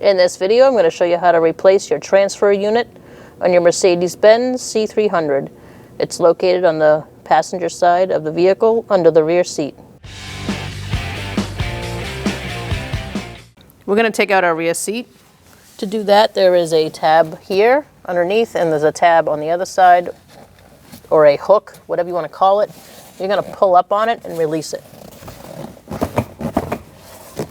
In this video, I'm going to show you how to replace your transfer unit on your Mercedes-Benz C300. It's located on the passenger side of the vehicle under the rear seat. We're going to take out our rear seat. To do that, there is a tab here underneath, and there's a tab on the other side, or a hook, whatever you want to call it. You're going to pull up on it and release it.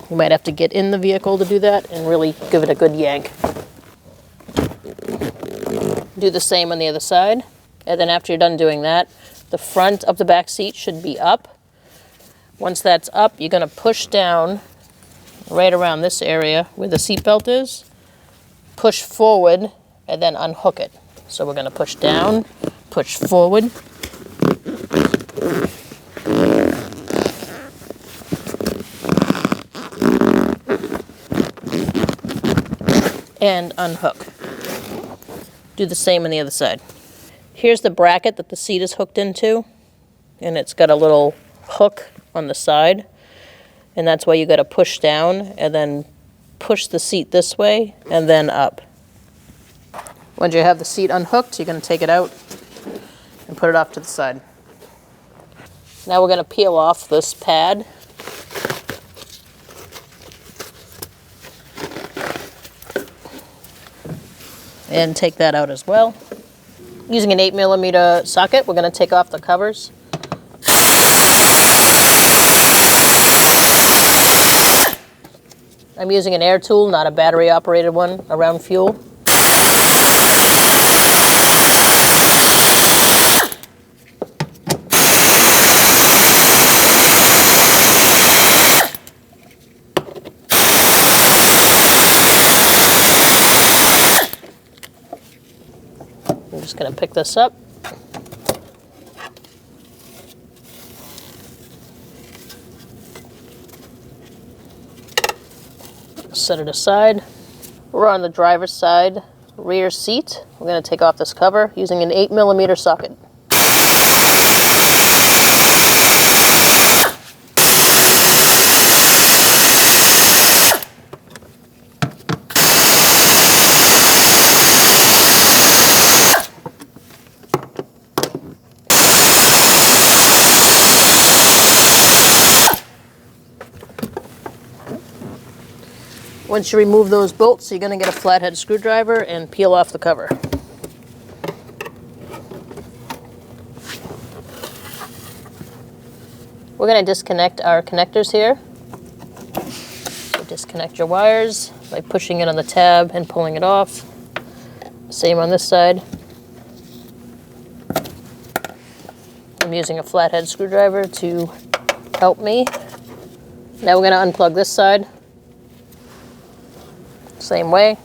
You might have to get in the vehicle to do that and really give it a good yank. Do the same on the other side. And then after you're done doing that, the front of the back seat should be up. Once that's up, you're going to push down right around this area where the seat belt is. Push forward and then unhook it. So we're going to push down, push forward. And unhook. Do the same on the other side. Here's the bracket that the seat is hooked into, and it's got a little hook on the side, and that's why you got to push down and then push the seat this way and then up. Once you have the seat unhooked, you're going to take it out and put it off to the side. Now we're going to peel off this pad. And take that out as well. Using an 8mm socket, we're going to take off the covers. I'm using an air tool, not a battery operated one, around fuel. I'm just going to pick this up. Set it aside. We're on the driver's side rear seat. We're going to take off this cover using an 8mm socket. Once you remove those bolts, you're going to get a flathead screwdriver and peel off the cover. We're going to disconnect our connectors here. So disconnect your wires by pushing it on the tab and pulling it off. Same on this side. I'm using a flathead screwdriver to help me. Now we're going to unplug this side. Same way.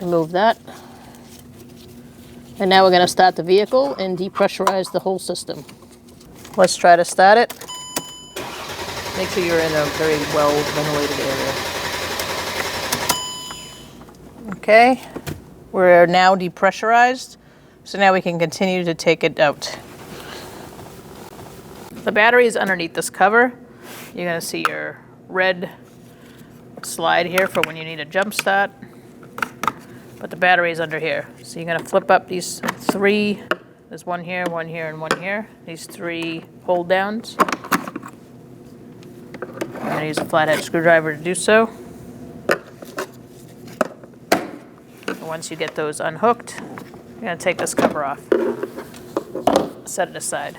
Remove that. And now we're going to start the vehicle and depressurize the whole system. Let's try to start it. Make sure you're in a very well ventilated area. Okay, we're now depressurized, so now we can continue to take it out. The battery is underneath this cover. You're going to see your red slide here for when you need a jump start, but the battery is under here. So you're going to flip up these three. There's one here, and one here. These three hold downs. I'm going to use a flathead screwdriver to do so. And once you get those unhooked, you're going to take this cover off. Set it aside.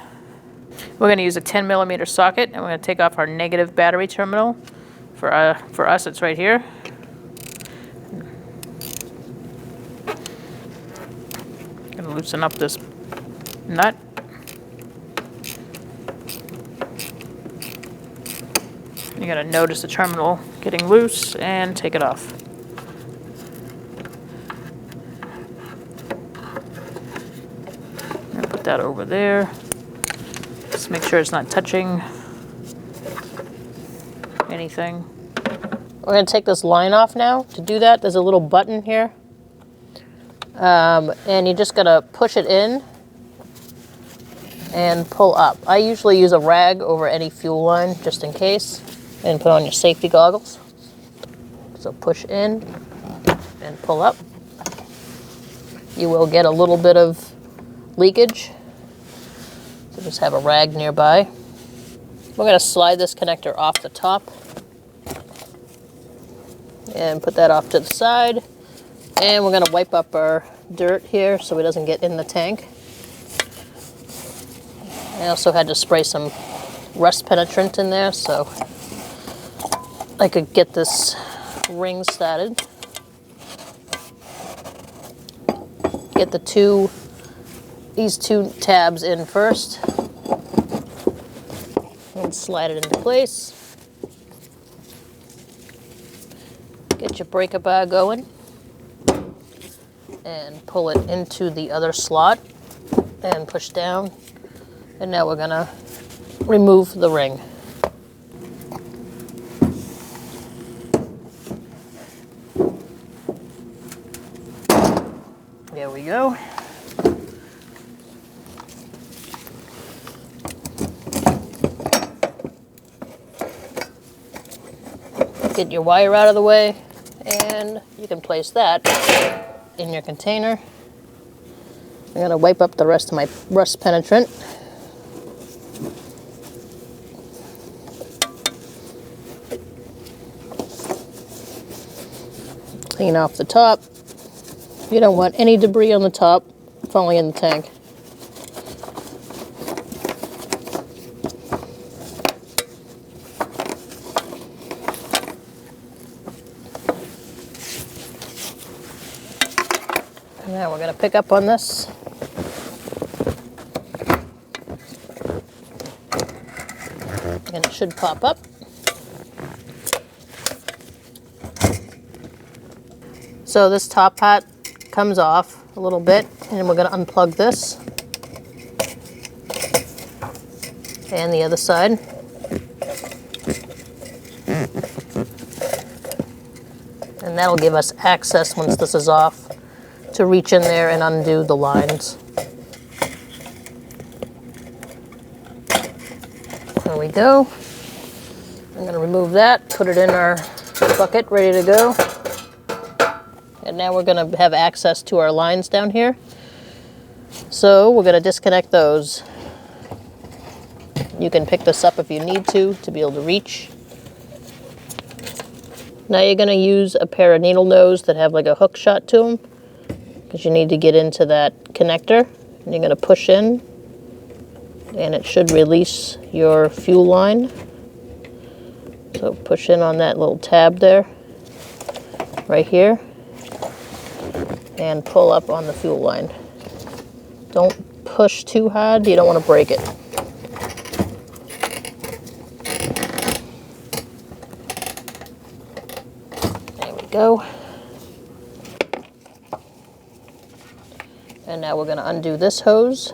We're going to use a 10mm socket, and we're going to take off our negative battery terminal. For us, it's right here. I'm going to loosen up this nut. You're going to notice the terminal getting loose and take it off. that over there. Just make sure it's not touching. anything. We're going to take this line off now. To do that, there's a little button here. And you're just going to push it in and pull up. I usually use a rag over any fuel line just in case, and put on your safety goggles. So push in and pull up. You will get a little bit of leakage, so just have a rag nearby. We're going to slide this connector off the top and put that off to the side. And we're going to wipe up our dirt here so it doesn't get in the tank. I also had to spray some rust penetrant in there so I could get this ring started. Get these two tabs in first and slide it into place. Get your breaker bar going and pull it into the other slot and push down. And now we're gonna remove the ring. There we go. Get your wire out of the way, and you can place that in your container. I'm gonna wipe up the rest of my rust penetrant. Clean off the top. You don't want any debris on the top falling in the tank. And now we're going to pick up on this. And it should pop up. So this top part comes off a little bit, and we're going to unplug this and the other side. And that'll give us access once this is off to reach in there and undo the lines. There we go. I'm going to remove that, put it in our bucket ready to go. And now we're going to have access to our lines down here. So we're going to disconnect those. You can pick this up if you need to be able to reach. Now you're going to use a pair of needle nose that have like a hook shot to them, because you need to get into that connector. And you're going to push in, and it should release your fuel line. So push in on that little tab there, right here. And pull up on the fuel line. Don't push too hard, you don't want to break it. There we go. And now we're going to undo this hose.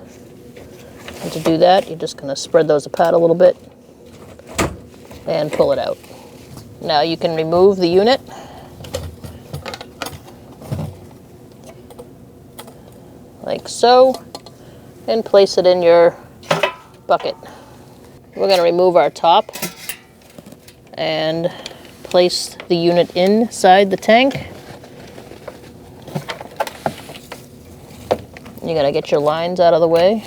And to do that, you're just going to spread those apart a little bit and pull it out. Now you can remove the unit. Like so, and place it in your bucket. We're going to remove our top and place the unit inside the tank. You got to get your lines out of the way.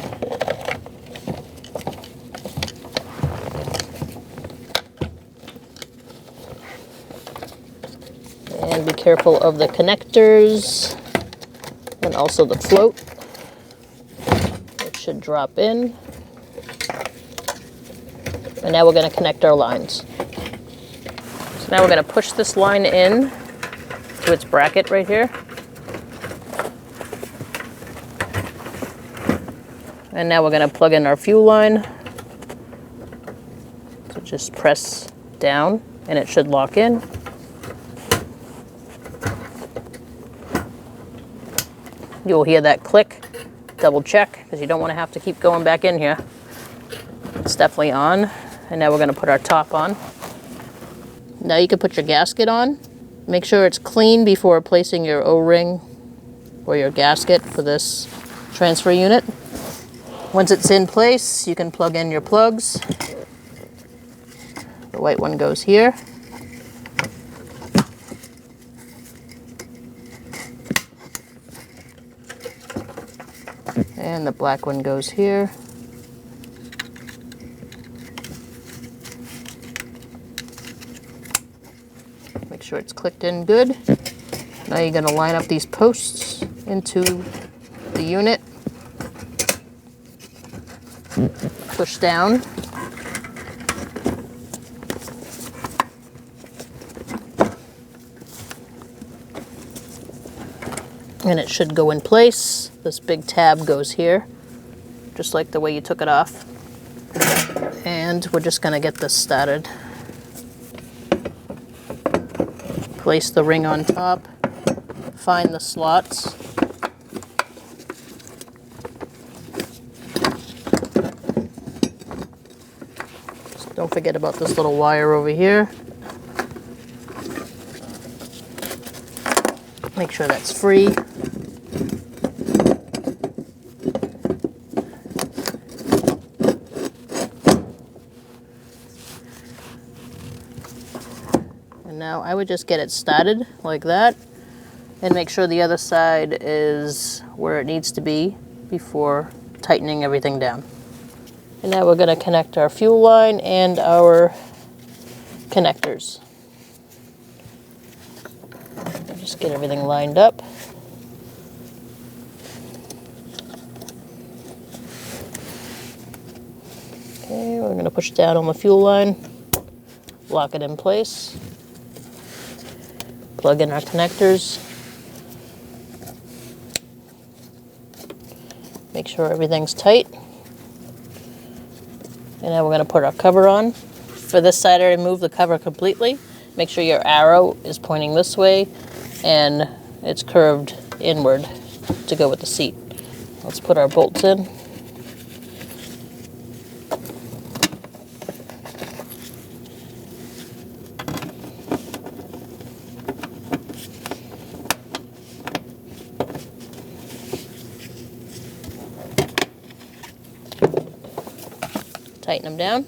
And be careful of the connectors and also the float. It should drop in. And now we're going to connect our lines. So now we're going to push this line in to its bracket right here. And now we're going to plug in our fuel line. So just press down and it should lock in. You'll hear that click. Double check, because you don't want to have to keep going back in here. It's definitely on. And now we're going to put our top on. Now you can put your gasket on. Make sure it's clean before placing your O-ring or your gasket for this transfer unit. Once it's in place, you can plug in your plugs. The white one goes here. And the black one goes here. Make sure it's clicked in good. Now you're going to line up these posts into the unit. Push down. And it should go in place. This big tab goes here, just like the way you took it off. And we're just going to get this started. Place the ring on top, find the slots. Don't forget about this little wire over here. Make sure that's free. And now I would just get it started like that and make sure the other side is where it needs to be before tightening everything down. And now we're going to connect our fuel line and our connectors. Just get everything lined up. Okay, we're going to push down on the fuel line, lock it in place, plug in our connectors, make sure everything's tight. And now we're going to put our cover on. For this side, I remove the cover completely. Make sure your arrow is pointing this way and it's curved inward to go with the seat. Let's put our bolts in. Tighten them down.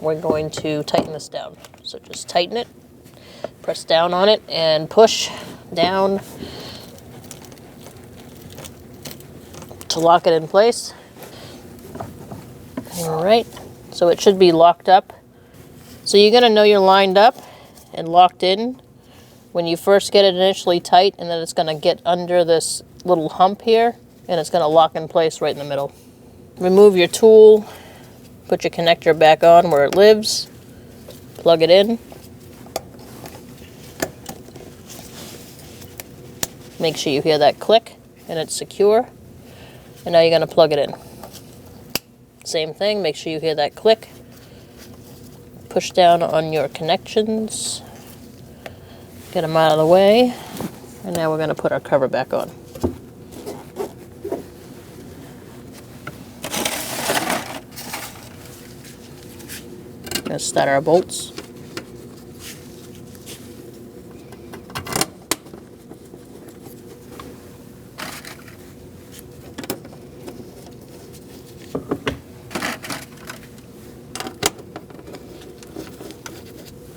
We're going to tighten this down. So just tighten it, press down on it, and push down to lock it in place. All right, so it should be locked up. So you're gonna know you're lined up and locked in when you first get it initially tight, and then it's gonna get under this little hump here, and it's gonna lock in place right in the middle. Remove your tool, put your connector back on where it lives, plug it in. Make sure you hear that click and it's secure. And now you're going to plug it in. Same thing, make sure you hear that click. Push down on your connections. Get them out of the way. And now we're going to put our cover back on. Going to start our bolts.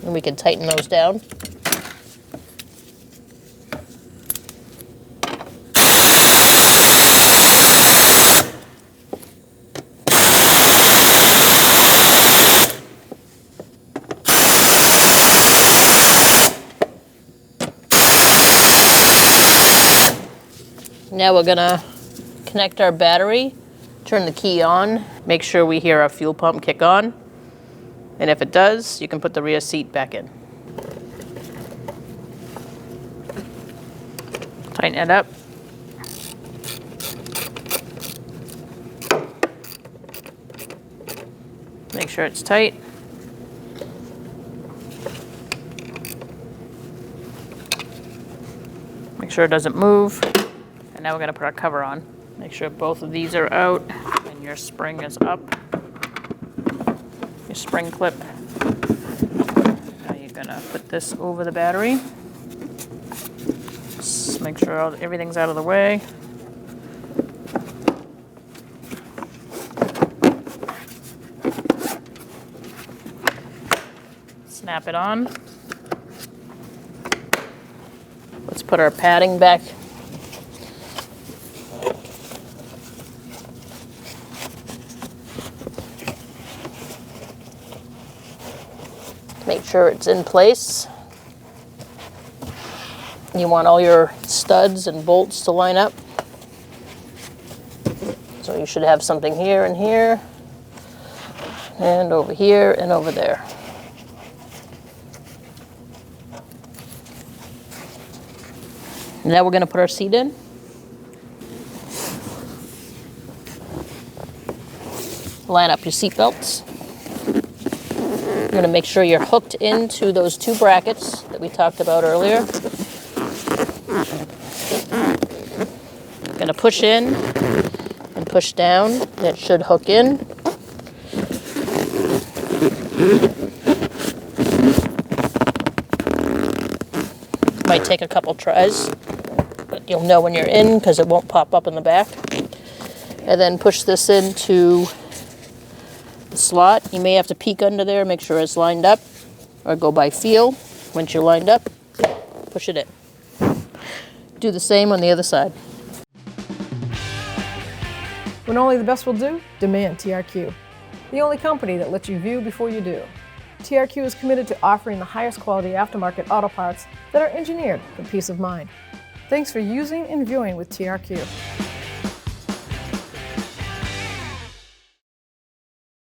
And we can tighten those down. Now we're gonna connect our battery, turn the key on, make sure we hear our fuel pump kick on. And if it does, you can put the rear seat back in. Tighten it up. Make sure it's tight. Make sure it doesn't move. And now we're going to put our cover on. Make sure both of these are out and your spring is up. Your spring clip. Now you're going to put this over the battery. Just make sure everything's out of the way. Snap it on. Let's put our padding back. Make sure it's in place. You want all your studs and bolts to line up. So you should have something here and here, and over here and over there. Now we're going to put our seat in. Line up your seat belts. You're going to make sure you're hooked into those two brackets that we talked about earlier. Going to push in and push down. That should hook in. Might take a couple tries, but you'll know when you're in because it won't pop up in the back. And then push this into the slot. You may have to peek under there, make sure it's lined up, or go by feel. Once you're lined up, push it in. Do the same on the other side. When only the best will do, demand TRQ. The only company that lets you view before you do. TRQ is committed to offering the highest quality aftermarket auto parts that are engineered for peace of mind. Thanks for using and viewing with TRQ.